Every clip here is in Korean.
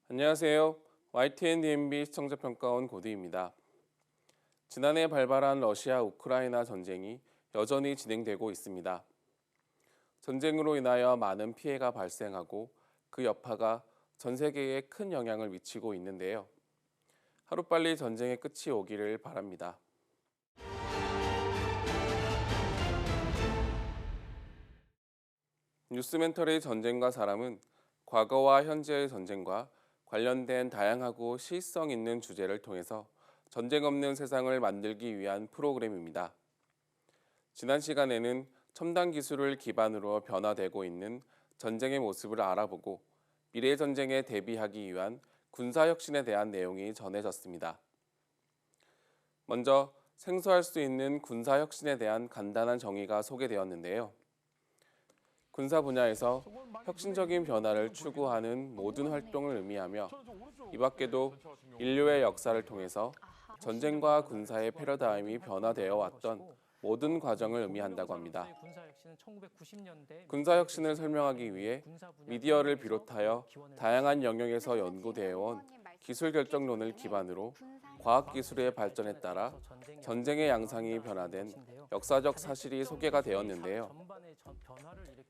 안녕하세요. YTN-DMB 시청자평가원 고디입니다. 지난해 발발한 러시아 우크라이나 전쟁이 여전히 진행되고 있습니다. 전쟁으로 인하여 많은 피해가 발생하고 그 여파가 전 세계에 큰 영향을 미치고 있는데요. 하루빨리 전쟁의 끝이 오기를 바랍니다. 뉴스멘터리 전쟁과 사람은 과거와 현재의 전쟁과 관련된 다양하고 시의성 있는 주제를 통해서 전쟁 없는 세상을 만들기 위한 프로그램입니다. 지난 시간에는 첨단 기술을 기반으로 변화되고 있는 전쟁의 모습을 알아보고 미래 전쟁에 대비하기 위한 군사혁신에 대한 내용이 전해졌습니다. 먼저 생소할 수 있는 군사혁신에 대한 간단한 정의가 소개되었는데요. 군사 분야에서 혁신적인 변화를 추구하는 모든 활동을 의미하며 이 밖에도 인류의 역사를 통해서 전쟁과 군사의 패러다임이 변화되어 왔던 모든 과정을 의미한다고 합니다. 군사혁신을 설명하기 위해 미디어를 비롯하여 다양한 영역에서 연구되어 온 기술 결정론을 기반으로 과학기술의 발전에 따라 전쟁의 양상이 변화된 역사적 사실이 소개가 되었는데요.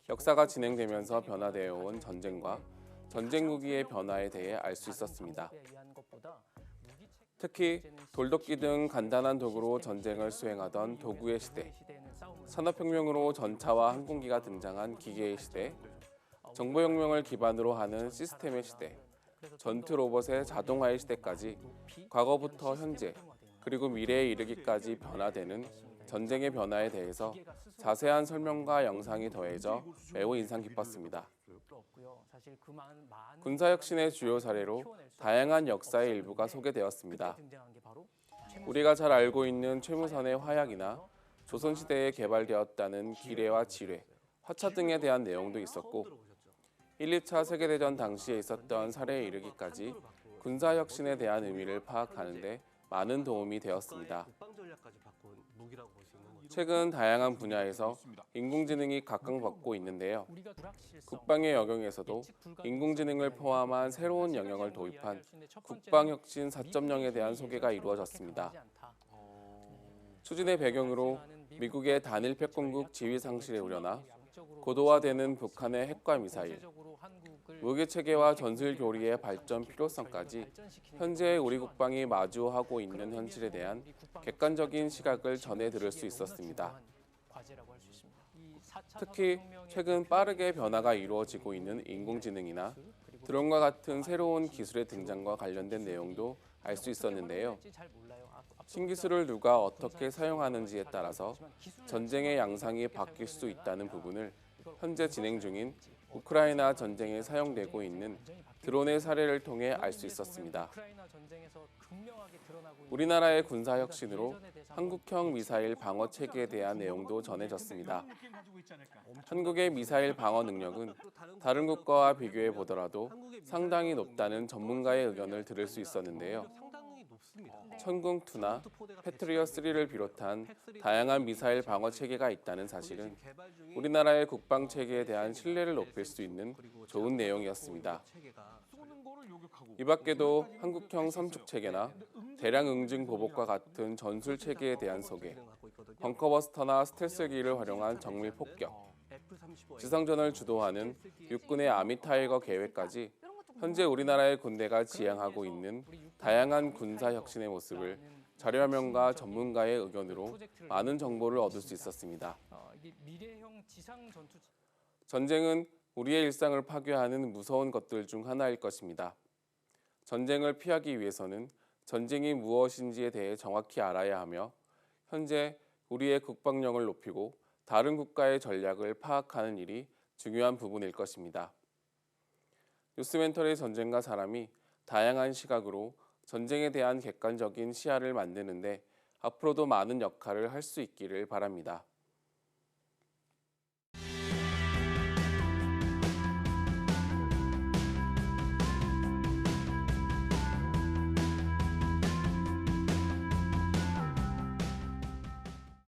역사가 진행되면서 변화되어 온 전쟁과 전쟁 무기의 변화에 대해 알 수 있었습니다. 특히 돌도끼 등 간단한 도구로 전쟁을 수행하던 도구의 시대, 산업혁명으로 전차와 항공기가 등장한 기계의 시대, 정보혁명을 기반으로 하는 시스템의 시대, 전투 로봇의 자동화의 시대까지 과거부터 현재 그리고 미래에 이르기까지 변화되는 전쟁의 변화에 대해서 자세한 설명과 영상이 더해져 매우 인상 깊었습니다. 군사혁신의 주요 사례로 다양한 역사의 일부가 소개되었습니다. 우리가 잘 알고 있는 최무선의 화약이나 조선시대에 개발되었다는 기뢰와 지뢰, 화차 등에 대한 내용도 있었고 1, 2차 세계대전 당시에 있었던 사례에 이르기까지 군사혁신에 대한 의미를 파악하는 데 많은 도움이 되었습니다. 최근 다양한 분야에서 인공지능이 각광받고 있는데요. 국방의 영역에서도 인공지능을 포함한 새로운 영역을 도입한 국방혁신 4.0에 대한 소개가 이루어졌습니다. 추진의 배경으로 미국의 단일 패권국 지위 상실의 우려나 고도화되는 북한의 핵과 미사일, 무기체계와 전술 교리의 발전 필요성까지 현재 우리 국방이 마주하고 있는 현실에 대한 객관적인 시각을 전해 들을 수 있었습니다. 특히 최근 빠르게 변화가 이루어지고 있는 인공지능이나 드론과 같은 새로운 기술의 등장과 관련된 내용도 알 수 있었는데요. 신기술을 누가 어떻게 사용하는지에 따라서 전쟁의 양상이 바뀔 수 있다는 부분을 현재 진행 중인 우크라이나 전쟁에 사용되고 있는 드론의 사례를 통해 알 수 있었습니다. 우리나라의 군사혁신으로 한국형 미사일 방어 체계에 대한 내용도 전해졌습니다. 한국의 미사일 방어 능력은 다른 국가와 비교해 보더라도 상당히 높다는 전문가의 의견을 들을 수 있었는데요. 천궁2나 패트리엇3를 비롯한 다양한 미사일 방어 체계가 있다는 사실은 우리나라의 국방 체계에 대한 신뢰를 높일 수 있는 좋은 내용이었습니다. 이 밖에도 한국형 삼축 체계나 대량 응징 보복과 같은 전술 체계에 대한 소개, 벙커버스터나 스텔스기를 활용한 정밀 폭격, 지상전을 주도하는 육군의 아미타이거 계획까지 현재 우리나라의 군대가 지향하고 있는 다양한 군사혁신의 모습을 자료화면과 전문가의 의견으로 많은 정보를 얻을 수 있었습니다. 전쟁은 우리의 일상을 파괴하는 무서운 것들 중 하나일 것입니다. 전쟁을 피하기 위해서는 전쟁이 무엇인지에 대해 정확히 알아야 하며 현재 우리의 국방력을 높이고 다른 국가의 전략을 파악하는 일이 중요한 부분일 것입니다. 뉴스멘터리 전쟁과 사람이 다양한 시각으로 전쟁에 대한 객관적인 시야를 만드는데 앞으로도 많은 역할을 할 수 있기를 바랍니다.